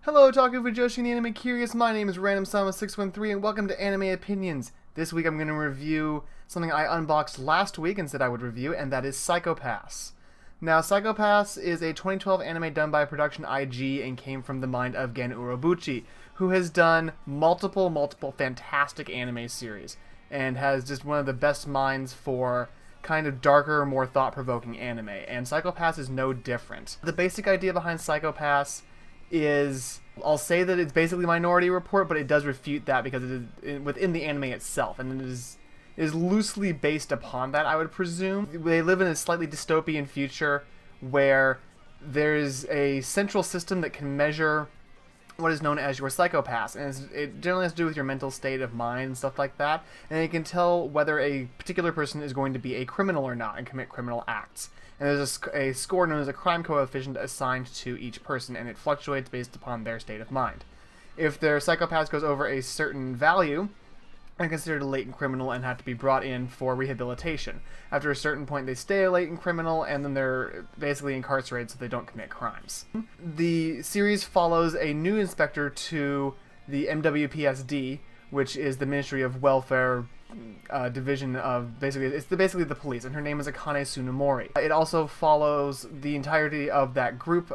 Hello, talking for Joshi and the Anime Curious. My name is RandomSama613 and welcome to Anime Opinions. This week I'm going to review something I unboxed last week and said I would review, and that is Psycho-Pass. Now, Psycho-Pass is a 2012 anime done by Production IG and came from the mind of Gen Urobuchi, who has done multiple fantastic anime series and has just one of the best minds for kind of darker, more thought-provoking anime, and Psycho-Pass is no different. The basic idea behind Psycho-Pass is, I'll say that it's basically Minority Report, but it does refute that because it is within the anime itself, and it is loosely based upon that, I would presume. They live in a slightly dystopian future where there's a central system that can measure what is known as your Psycho-Pass, and it generally has to do with your mental state of mind and stuff like that, and it can tell whether a particular person is going to be a criminal or not and commit criminal acts. And there's a score known as a crime coefficient assigned to each person, and it fluctuates based upon their state of mind. If their Psycho-Pass goes over a certain value, they're considered a latent criminal and have to be brought in for rehabilitation. After a certain point, they stay a latent criminal, and then they're basically incarcerated so they don't commit crimes. The series follows a new inspector to the MWPSD, which is the Ministry of Welfare division of basically the police, and her name is Akane Tsunemori. It also follows the entirety of that group,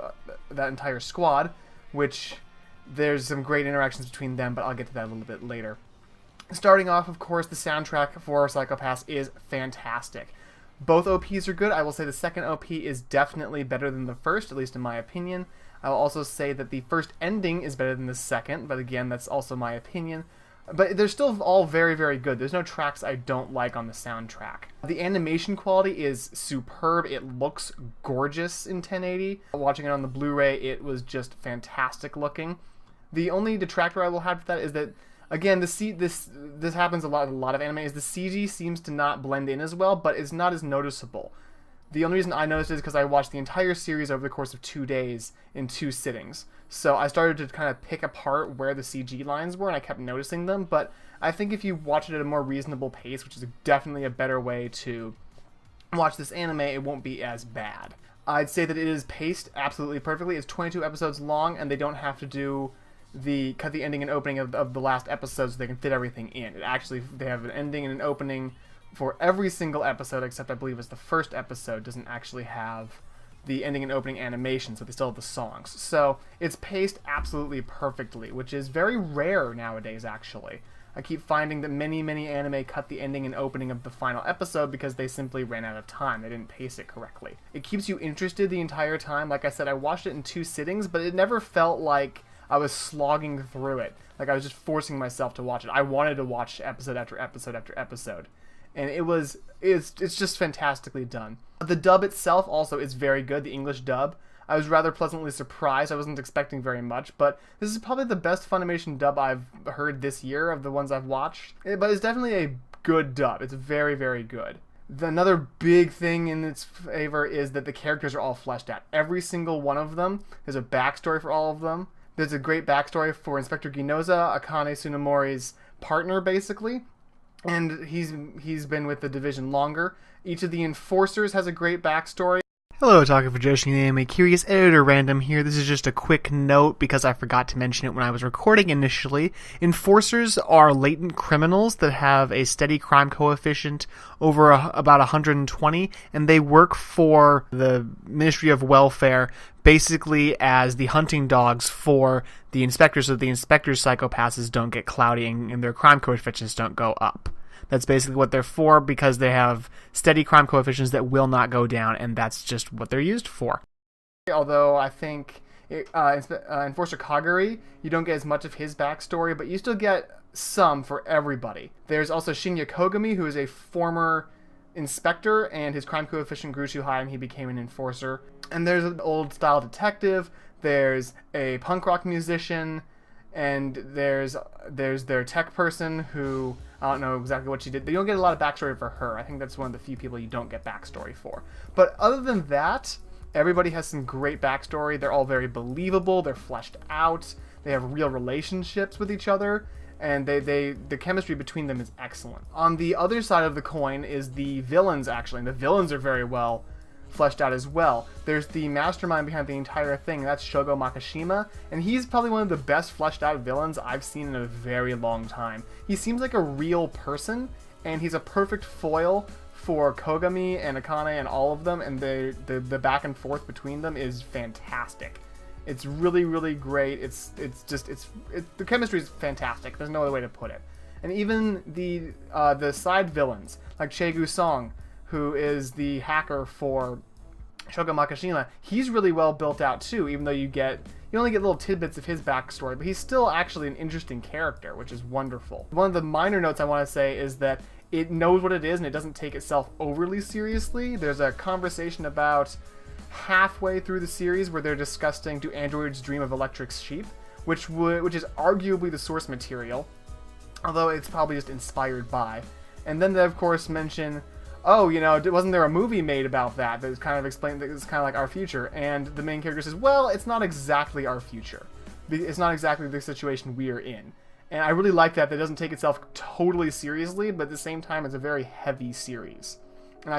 that entire squad, which there's some great interactions between them, but I'll get to that a little bit later. Starting off, of course, the soundtrack for Psycho-Pass is fantastic. Both OPs are good. I will say the second OP is definitely better than the first, at least in my opinion. I will also say that the first ending is better than the second, but again, that's also my opinion. But they're still all very good. There's no tracks I don't like on the soundtrack. The animation quality is superb. It looks gorgeous in 1080. Watching it on the Blu-ray, it was just fantastic looking. The only detractor I will have for that is that, again, this happens a lot with a lot of anime, is the CG seems to not blend in as well, but it's not as noticeable. The only reason I noticed it is because I watched the entire series over the course of 2 days in 2 sittings. So I started to kind of pick apart where the CG lines were, and I kept noticing them, but I think if you watch it at a more reasonable pace, which is definitely a better way to watch this anime, it won't be as bad. I'd say that it is paced absolutely perfectly. It's 22 episodes long, and they don't have to do cut the ending and opening of the last episode so they can fit everything in. They have an ending and an opening for every single episode, except I believe it's the first episode doesn't actually have the ending and opening animation, so they still have the songs. So it's paced absolutely perfectly, which is very rare nowadays, actually. I keep finding that many anime cut the ending and opening of the final episode because they simply ran out of time. They didn't pace it correctly. It keeps you interested the entire time. Like I said, I watched it in 2 sittings, but it never felt like I was slogging through it. Like I was just forcing myself to watch it. I wanted to watch episode after episode after episode. And it's just fantastically done. The dub itself also is very good, the English dub. I was rather pleasantly surprised. I wasn't expecting very much, but this is probably the best Funimation dub I've heard this year of the ones I've watched. But it's definitely a good dub. It's very good. Another big thing in its favor is that the characters are all fleshed out. Every single one of them. There's a backstory for all of them. There's a great backstory for Inspector Ginoza, Akane Tsunemori's partner, basically. And he's been with the division longer. Each of the enforcers has a great backstory. Hello, talking for Joshi and the Anime Curious, Editor Random here. This is just a quick note because I forgot to mention it when I was recording initially. Enforcers are latent criminals that have a steady crime coefficient over about 120, and they work for the Ministry of Welfare basically as the hunting dogs for the inspectors, so that the inspectors' Psycho-Passes don't get cloudy and their crime coefficients don't go up. That's basically what they're for, because they have steady crime coefficients that will not go down, and that's just what they're used for. Although I think Enforcer Kaguri, you don't get as much of his backstory, but you still get some for everybody. There's also Shinya Kogami, who is a former inspector, and his crime coefficient grew too high and he became an enforcer. And there's an old-style detective, there's a punk rock musician, and there's their tech person who, I don't know exactly what she did. You don't get a lot of backstory for her. I think that's one of the few people you don't get backstory for. But other than that, everybody has some great backstory. They're all very believable. They're fleshed out. They have real relationships with each other. And the chemistry between them is excellent. On the other side of the coin is the villains, actually. And the villains are very well fleshed out as well. There's the mastermind behind the entire thing, and that's Shogo Makishima, and he's probably one of the best fleshed out villains I've seen in a very long time. He seems like a real person, and he's a perfect foil for Kogami and Akane and all of them, and the back and forth between them is fantastic. It's really, really great. The chemistry is fantastic. There's no other way to put it. And even the side villains, like Chegu Song, who is the hacker for Shogo Makishima, he's really well built out too, even though you only get little tidbits of his backstory, but he's still actually an interesting character, which is wonderful. One of the minor notes I want to say is that it knows what it is and it doesn't take itself overly seriously. There's a conversation about halfway through the series where they're discussing Do Androids Dream of Electric Sheep, which is arguably the source material, although it's probably just inspired by. And then they of course mention, oh, wasn't there a movie made about that was kind of explained that it's kind of like our future? And the main character says, well, it's not exactly our future. It's not exactly the situation we are in. And I really like that it doesn't take itself totally seriously, but at the same time it's a very heavy series. And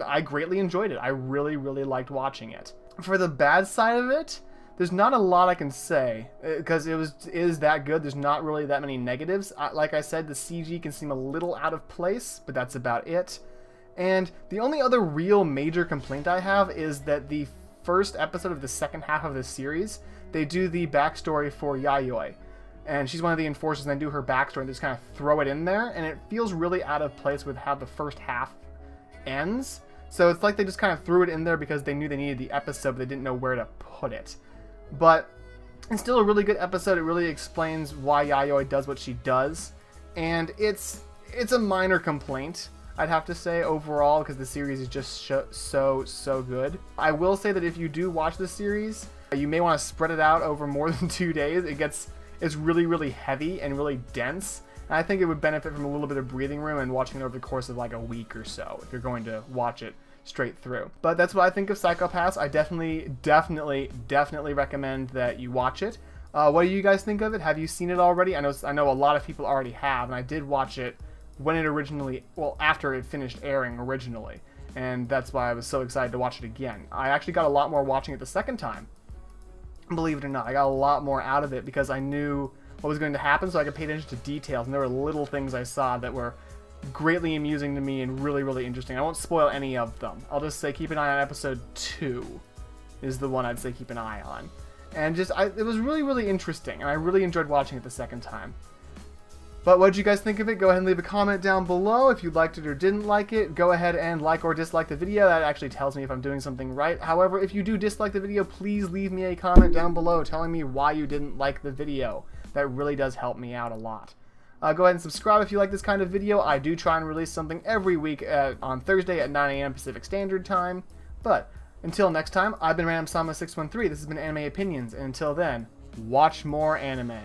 I greatly enjoyed it. I really, really liked watching it. For the bad side of it, there's not a lot I can say, because it is that good. There's not really that many negatives. Like I said, the CG can seem a little out of place, but that's about it. And the only other real major complaint I have is that the first episode of the second half of the series, they do the backstory for Yayoi. And she's one of the enforcers, and they do her backstory and just kind of throw it in there, and it feels really out of place with how the first half ends. So it's like they just kind of threw it in there because they knew they needed the episode, but they didn't know where to put it. But it's still a really good episode. It really explains why Yayoi does what she does, and it's a minor complaint, I'd have to say, overall, because the series is just so good. I will say that if you do watch the series, you may want to spread it out over more than 2 days. It's really, really heavy and really dense. And I think it would benefit from a little bit of breathing room and watching it over the course of like a week or so if you're going to watch it straight through. But that's what I think of Psycho Pass. I definitely recommend that you watch it. What do you guys think of it? Have you seen it already? I know a lot of people already have, and I did watch it when it after it finished airing originally. And that's why I was so excited to watch it again. I actually got a lot more watching it the second time. Believe it or not, I got a lot more out of it because I knew what was going to happen, so I could pay attention to details, and there were little things I saw that were greatly amusing to me and really, really interesting. I won't spoil any of them. I'll just say keep an eye on episode 2 is the one I'd say keep an eye on. And it was really, really interesting, and I really enjoyed watching it the second time. But what did you guys think of it? Go ahead and leave a comment down below. If you liked it or didn't like it, go ahead and like or dislike the video. That actually tells me if I'm doing something right. However, if you do dislike the video, please leave me a comment down below telling me why you didn't like the video. That really does help me out a lot. Go ahead and subscribe if you like this kind of video. I do try and release something every week on Thursday at 9 a.m. Pacific Standard Time. But until next time, I've been Random Sama 613. This has been Anime Opinions, and until then, watch more anime.